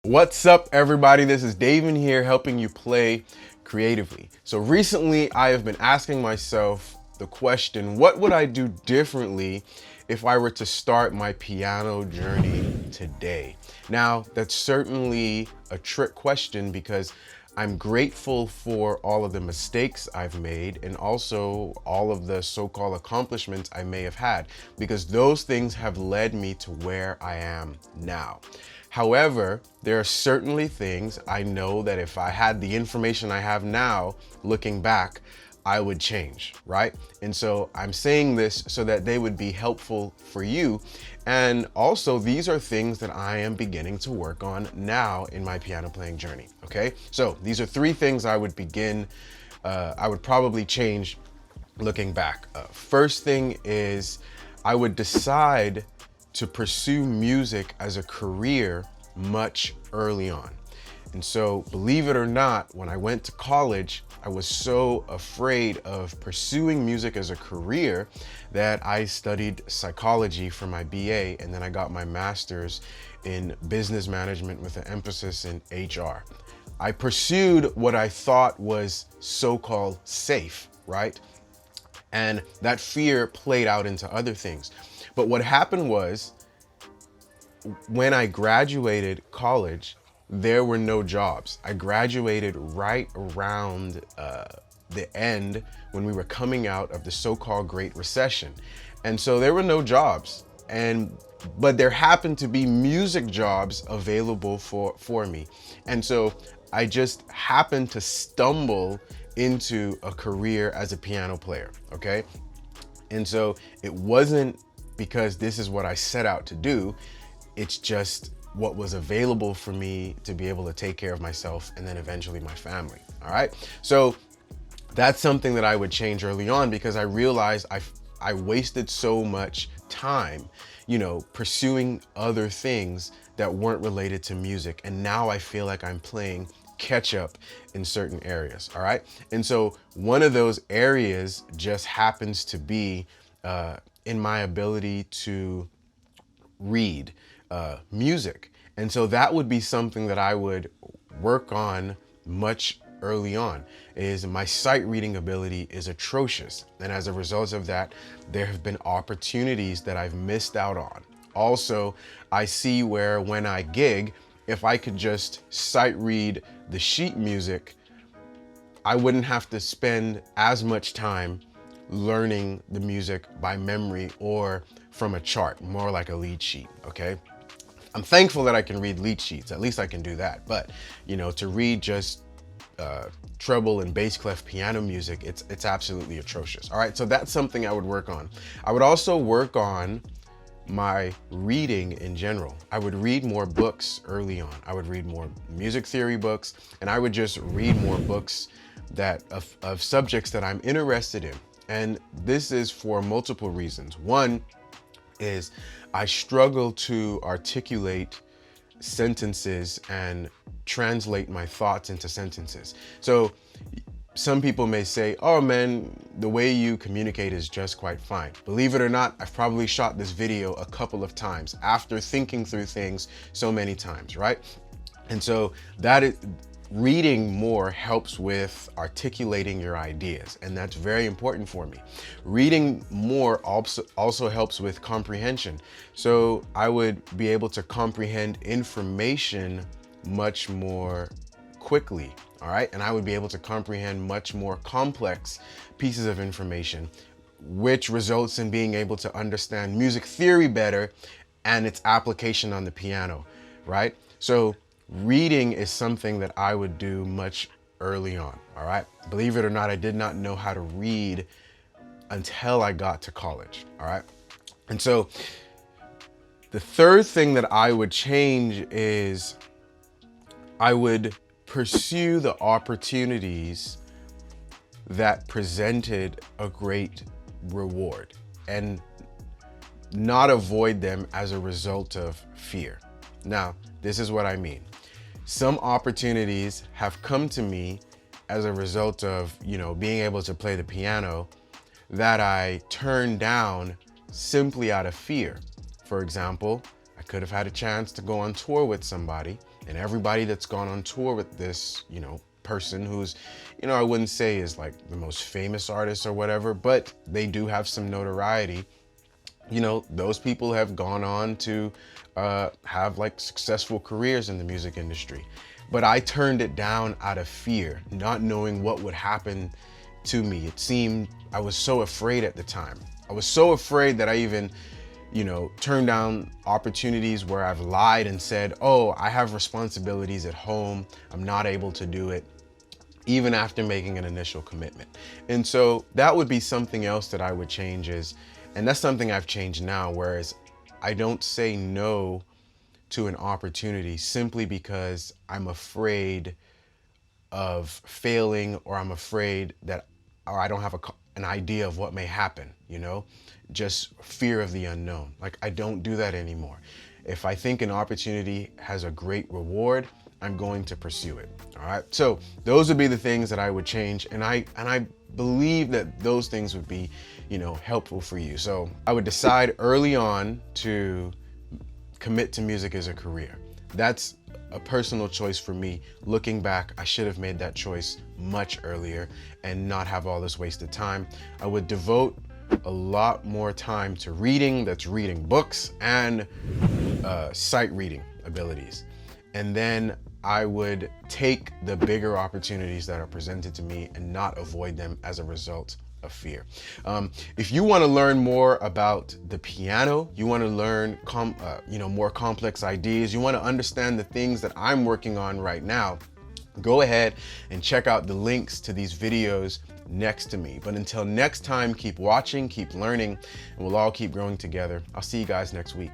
What's up, everybody? This is David here, helping you play creatively. So recently I have been asking myself the question, what would I do differently if I were to start my piano journey today? Now, that's certainly a trick question because I'm grateful for all of the mistakes I've made and also all of the so-called accomplishments I may have had, because those things have led me to where I am now. However, there are certainly things I know that if I had the information I have now, looking back, I would change, right? And so I'm saying this so that they would be helpful for you. And also, these are things that I am beginning to work on now in my piano playing journey, okay? So these are three things I would probably change looking back. First thing is I would decide to pursue music as a career much early on. And so, believe it or not, when I went to college, I was so afraid of pursuing music as a career that I studied psychology for my BA, and then I got my master's in business management with an emphasis in HR. I pursued what I thought was so-called safe, right? And that fear played out into other things. But what happened was, when I graduated college, there were no jobs. I graduated right around the end when we were coming out of the so-called Great Recession. And so there were no jobs. But there happened to be music jobs available for me. And so I just happened to stumble into a career as a piano player, okay? And so it wasn't because this is what I set out to do. It's just what was available for me to be able to take care of myself and then eventually my family, all right? So that's something that I would change early on, because I realized I wasted so much time, pursuing other things that weren't related to music. And now I feel like I'm playing catch up in certain areas, all right? And so one of those areas just happens to be in my ability to read music. And so that would be something that I would work on much early on. Is my sight reading ability is atrocious. And as a result of that, there have been opportunities that I've missed out on. Also, I see where when I gig, if I could just sight read the sheet music, I wouldn't have to spend as much time learning the music by memory or from a chart, more like a lead sheet, okay? I'm thankful that I can read lead sheets. At least I can do that. But, to read just treble and bass clef piano music, it's absolutely atrocious. All right, so that's something I would work on. I would also work on my reading in general. I would read more books early on. I would read more music theory books, and I would just read more books of subjects that I'm interested in. And this is for multiple reasons. One is I struggle to articulate sentences and translate my thoughts into sentences. So some people may say, oh man, the way you communicate is just quite fine. Believe it or not, I've probably shot this video a couple of times after thinking through things so many times, right? And so reading more helps with articulating your ideas, and that's very important for me. Reading more also helps with comprehension. So I would be able to comprehend information much more quickly, all right? And I would be able to comprehend much more complex pieces of information, which results in being able to understand music theory better and its application on the piano, right? So reading is something that I would do much early on, all right? Believe it or not, I did not know how to read until I got to college, all right? And so the third thing that I would change is I would pursue the opportunities that presented a great reward and not avoid them as a result of fear. Now, this is what I mean. Some opportunities have come to me as a result of, being able to play the piano that I turned down simply out of fear. For example, I could have had a chance to go on tour with somebody, And everybody that's gone on tour with this, you know, person who's, you know, I wouldn't say is like the most famous artist or whatever, but they do have some notoriety. You know, those people have gone on to have like successful careers in the music industry. But I turned it down out of fear, not knowing what would happen to me. It seemed, I was so afraid at the time. I was so afraid that I even, you know, turned down opportunities where I've lied and said, oh, I have responsibilities at home, I'm not able to do it, even after making an initial commitment. And so that would be something else that I would change is, and that's something I've changed now, whereas I don't say no to an opportunity simply because I'm afraid of failing, or I'm afraid that, or I don't have an idea of what may happen, you know, just fear of the unknown. Like, I don't do that anymore. If I think an opportunity has a great reward, I'm going to pursue it. All right. So those would be the things that I would change. And I believe that those things would be, you know, helpful for you. So I would decide early on to commit to music as a career. That's a personal choice for me. Looking back, I should have made that choice much earlier and not have all this wasted time. I would devote a lot more time to reading, that's reading books and sight reading abilities. And then I would take the bigger opportunities that are presented to me and not avoid them as a result of fear. If you want to learn more about the piano, you want to learn more complex ideas, you want to understand the things that I'm working on right now, go ahead and check out the links to these videos next to me. But until next time, keep watching, keep learning, and we'll all keep growing together. I'll see you guys next week.